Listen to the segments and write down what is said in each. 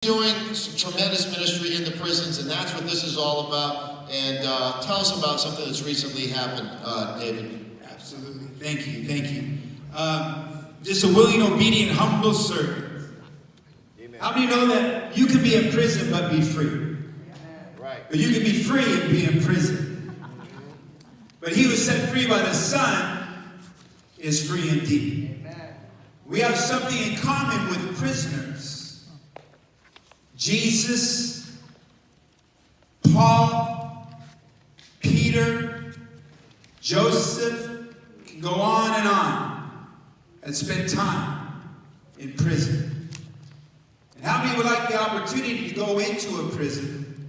Doing some tremendous ministry in the prisons, and that's what this is all about. And tell us about something that's recently happened, David. Absolutely. Thank you. Thank you. Just a willing, obedient, humble servant. Amen. How many know that you can be in prison but be free? Right. But you can be free and be in prison. But he who was set free by the Son is free indeed. Amen. We have something in common with prisoners. Jesus, Paul, Peter, Joseph, can go on and spent time in prison. And how many would like the opportunity to go into a prison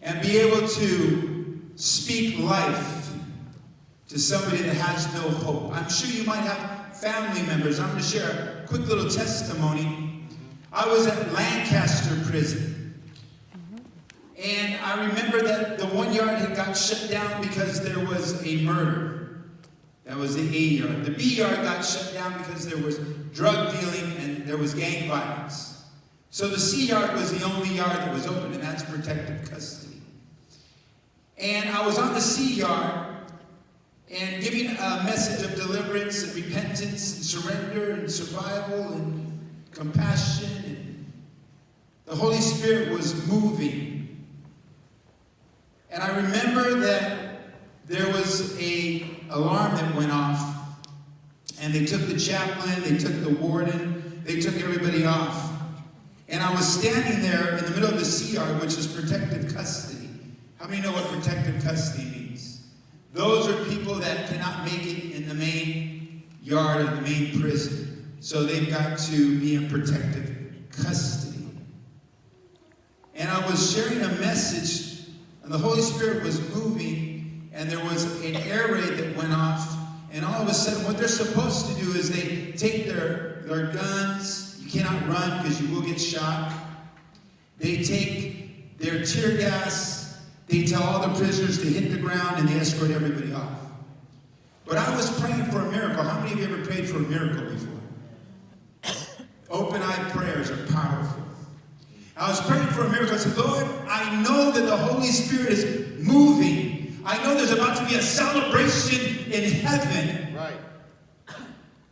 and be able to speak life to somebody that has no hope? I'm sure you might have family members. I'm going to share a quick little testimony. I was at Lancaster Prison. And I remember that the 1 yard had got shut down because there was a murder. That was the A yard. The B yard got shut down because there was drug dealing and there was gang violence. So the C yard was the only yard that was open, and that's protective custody. And I was on the C yard and giving a message of deliverance and repentance and surrender and survival and compassion, and the Holy Spirit was moving. And I remember that there was an alarm that went off, and they took the chaplain, they took the warden, they took everybody off. And I was standing there in the middle of the C yard, which is protective custody. How many know what protective custody means? Those are people that cannot make it in the main yard of the main prison. So they've got to be in protective custody. And I was sharing a message, and the Holy Spirit was moving, and there was an air raid that went off, and all of a sudden what they're supposed to do is they take their guns. You cannot run because you will get shot. They take their tear gas. They tell all the prisoners to hit the ground, and they escort everybody off. But I was praying for a miracle. How many of you ever prayed for a miracle before? Open-eyed prayers are powerful. I was praying for a miracle. I said, Lord, I know that the Holy Spirit is moving. I know there's about to be a celebration in heaven. Right.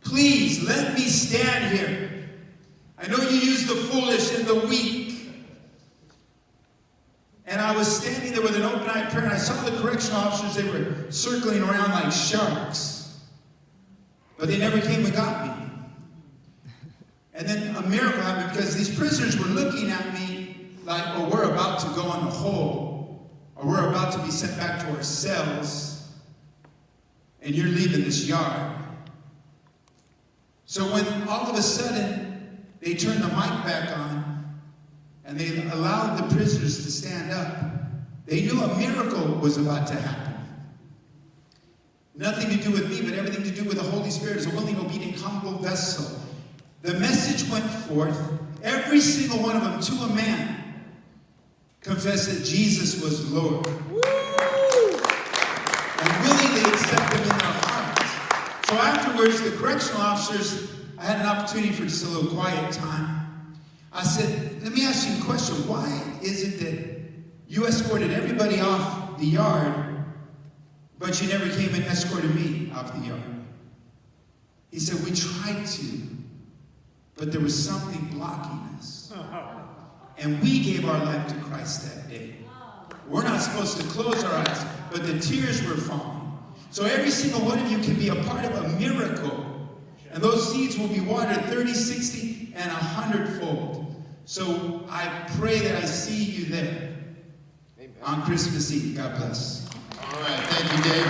Please let me stand here. I know you use the foolish and the weak. And I was standing there with an open-eyed prayer, and I saw the correctional officers. They were circling around like sharks. But they never came and got me. And then a miracle happened because these prisoners were looking at me like, oh, we're about to go in the hole, or we're about to be sent back to our cells, and you're leaving this yard. So when all of a sudden they turned the mic back on and they allowed the prisoners to stand up, they knew a miracle was about to happen. Nothing to do with me, but everything to do with the Holy Spirit as a willing, obedient, humble vessel. The message went forth. Every single one of them, to a man, confessed that Jesus was Lord. Woo! And willingly accept him in their hearts. So afterwards, the correctional officers, I had an opportunity for just a little quiet time. I said, let me ask you a question. Why is it that you escorted everybody off the yard, but you never came and escorted me off the yard? He said, we tried to. But there was something blocking us. And we gave our life to Christ that day. We're not supposed to close our eyes, but the tears were falling. So every single one of you can be a part of a miracle. And those seeds will be watered 30, 60, and 100-fold. So I pray that I see you there. Amen. On Christmas Eve. God bless. All right. Thank you, Dave.